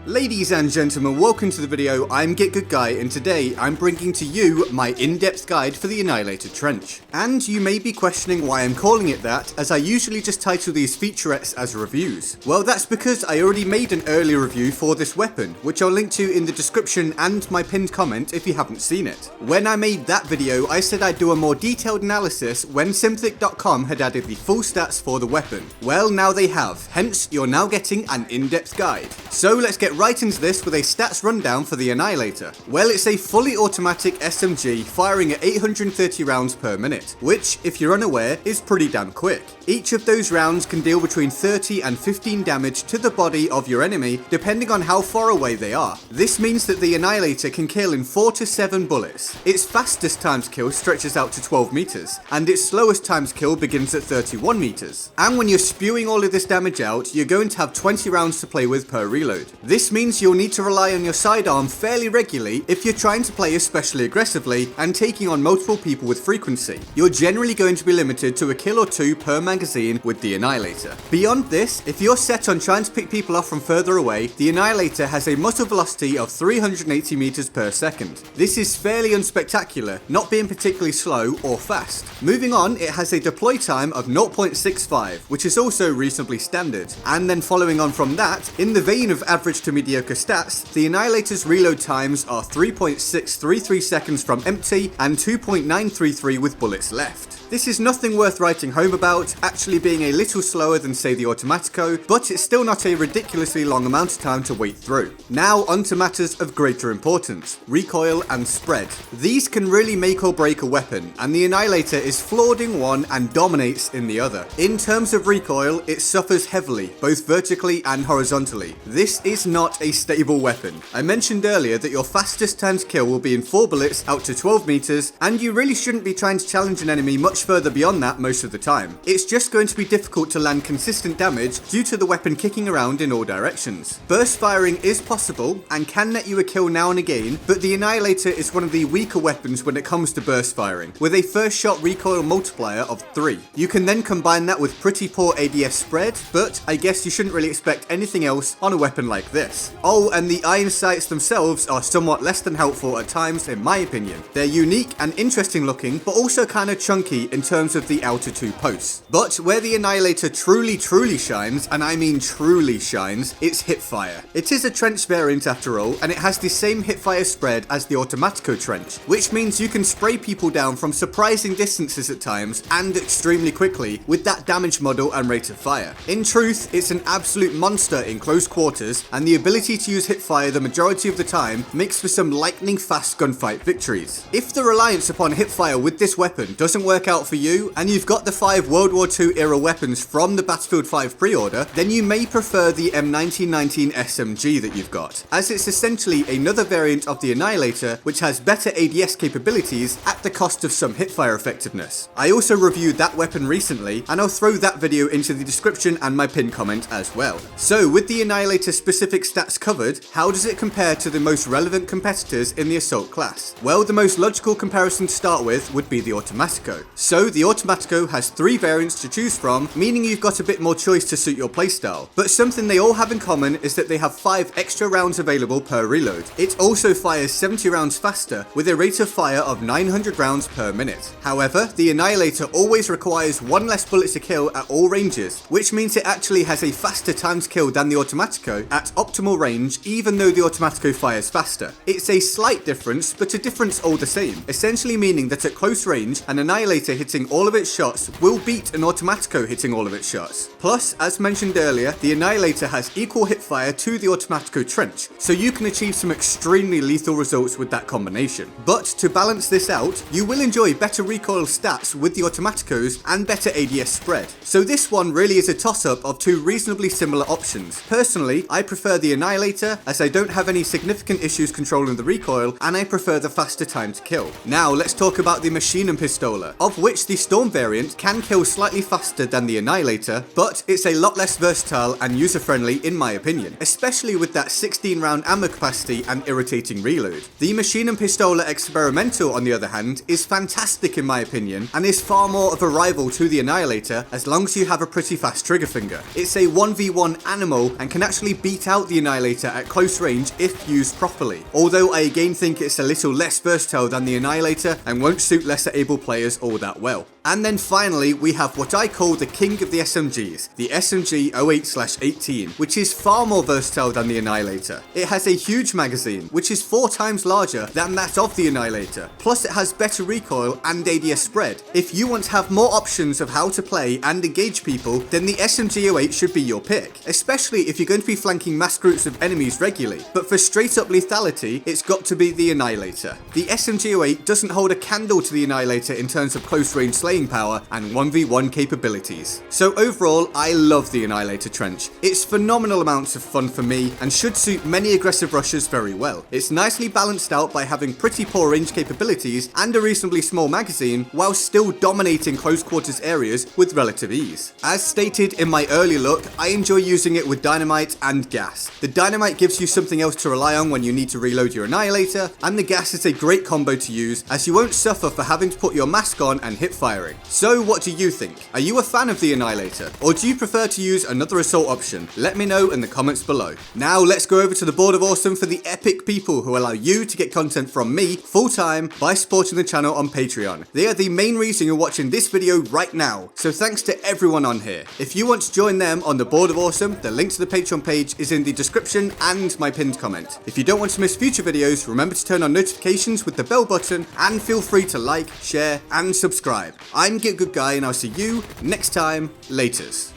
Ladies and gentlemen, welcome to the video. I'm GetGoodGuy, and today I'm bringing to you my in-depth guide for the Annihilator Trench. And you may be questioning why I'm calling it that, as I usually just title these featurettes as reviews. Well, that's because I already made an earlier review for this weapon, which I'll link to in the description and my pinned comment if you haven't seen it. When I made that video, I said I'd do a more detailed analysis when Simthic.com had added the full stats for the weapon. Well, now they have, hence you're now getting an in-depth guide. So let's get right into this with a stats rundown for the Annihilator. Well, it's a fully automatic SMG firing at 830 rounds per minute, which, if you're unaware, is pretty damn quick. Each of those rounds can deal between 30 and 15 damage to the body of your enemy, depending on how far away they are. This means that the Annihilator can kill in 4 to 7 bullets. Its fastest time to kill stretches out to 12 meters, and its slowest time to kill begins at 31 meters. And when you're spewing all of this damage out, you're going to have 20 rounds to play with per reload. This means you'll need to rely on your sidearm fairly regularly if you're trying to play especially aggressively and taking on multiple people with frequency. You're generally going to be limited to a kill or two per magazine with the Annihilator. Beyond this, if you're set on trying to pick people off from further away, the Annihilator has a muzzle velocity of 380 meters per second. This is fairly unspectacular, not being particularly slow or fast. Moving on, it has a deploy time of 0.65, which is also reasonably standard. And then following on from that, in the vein of average to mediocre stats, the Annihilator's reload times are 3.633 seconds from empty and 2.933 with bullets left. This is nothing worth writing home about, actually being a little slower than say the Automatico, but it's still not a ridiculously long amount of time to wait through. Now onto matters of greater importance, recoil and spread. These can really make or break a weapon, and the Annihilator is flawed in one and dominates in the other. In terms of recoil, it suffers heavily, both vertically and horizontally. This is not a stable weapon. I mentioned earlier that your fastest time to kill will be in 4 bullets out to 12 meters, and you really shouldn't be trying to challenge an enemy much further beyond that most of the time. It's just going to be difficult to land consistent damage due to the weapon kicking around in all directions. Burst firing is possible and can net you a kill now and again, but the Annihilator is one of the weaker weapons when it comes to burst firing, with a first shot recoil multiplier of 3. You can then combine that with pretty poor ADS spread, but I guess you shouldn't really expect anything else on a weapon like this. Oh, and the iron sights themselves are somewhat less than helpful at times in my opinion. They're unique and interesting looking, but also kinda chunky in terms of the outer 2 posts. But where the Annihilator truly shines, and I mean truly shines, it's hipfire. It is a trench variant after all, and it has the same hipfire spread as the Automatico trench, which means you can spray people down from surprising distances at times and extremely quickly with that damage model and rate of fire. In truth, it's an absolute monster in close quarters, and the ability to use hipfire the majority of the time makes for some lightning fast gunfight victories. If the reliance upon hipfire with this weapon doesn't work out for you, and you've got the 5 World War II era weapons from the Battlefield 5 pre-order, then you may prefer the M1919 SMG that you've got, as it's essentially another variant of the Annihilator which has better ADS capabilities at the cost of some hipfire effectiveness. I also reviewed that weapon recently, and I'll throw that video into the description and my pinned comment as well. So with the Annihilator specific stats covered, how does it compare to the most relevant competitors in the assault class? Well, the most logical comparison to start with would be the Automatico. So the Automatico has 3 variants to choose from, meaning you've got a bit more choice to suit your playstyle. But something they all have in common is that they have 5 extra rounds available per reload. It also fires 70 rounds faster, with a rate of fire of 900 rounds per minute. However, the Annihilator always requires 1 less bullet to kill at all ranges, which means it actually has a faster time to kill than the Automatico at optimal range, even though the Automatico fires faster. It's a slight difference, but a difference all the same, essentially meaning that at close range, an Annihilator hitting all of its shots will beat an Automatico hitting all of its shots. Plus, as mentioned earlier, the Annihilator has equal hipfire to the Automatico trench, so you can achieve some extremely lethal results with that combination. But to balance this out, you will enjoy better recoil stats with the Automaticos and better ADS spread. So this one really is a toss-up of 2 reasonably similar options. Personally, I prefer the Annihilator, as I don't have any significant issues controlling the recoil, and I prefer the faster time to kill. Now let's talk about the Maschinen Pistola, of which the Storm variant can kill slightly faster than the Annihilator, but it's a lot less versatile and user-friendly in my opinion, especially with that 16 round ammo capacity and irritating reload. The Machine and Pistola Experimental, on the other hand, is fantastic in my opinion, and is far more of a rival to the Annihilator as long as you have a pretty fast trigger finger. It's a 1v1 animal and can actually beat out the Annihilator at close range if used properly, although I again think it's a little less versatile than the Annihilator and won't suit lesser able players all that well. And then finally, we have what I call the king of the SMGs, the SMG 08/18, which is far more versatile than the Annihilator. It has a huge magazine, which is 4 times larger than that of the Annihilator, plus it has better recoil and ADS spread. If you want to have more options of how to play and engage people, then the SMG 08 should be your pick, especially if you're going to be flanking mass groups of enemies regularly. But for straight up lethality, it's got to be the Annihilator. The SMG 08 doesn't hold a candle to the Annihilator in terms of close range slaying power and 1v1 capabilities. So overall, I love the Annihilator Trench. It's phenomenal amounts of fun for me and should suit many aggressive rushers very well. It's nicely balanced out by having pretty poor range capabilities and a reasonably small magazine, while still dominating close quarters areas with relative ease. As stated in my earlier look, I enjoy using it with dynamite and gas. The dynamite gives you something else to rely on when you need to reload your Annihilator, and the gas is a great combo to use as you won't suffer for having to put your mask on and hip firing. So what do you think? Are you a fan of the Annihilator, or do you prefer to use another assault option? Let me know in the comments below. Now let's go over to the Board of Awesome for the epic people who allow you to get content from me full time by supporting the channel on Patreon. They are the main reason you're watching this video right now, so thanks to everyone on here. If you want to join them on the Board of Awesome, the link to the Patreon page is in the description and my pinned comment. If you don't want to miss future videos, remember to turn on notifications with the bell button, and feel free to like, share and subscribe. I'm GetGoodGuy and I'll see you next time. Laters.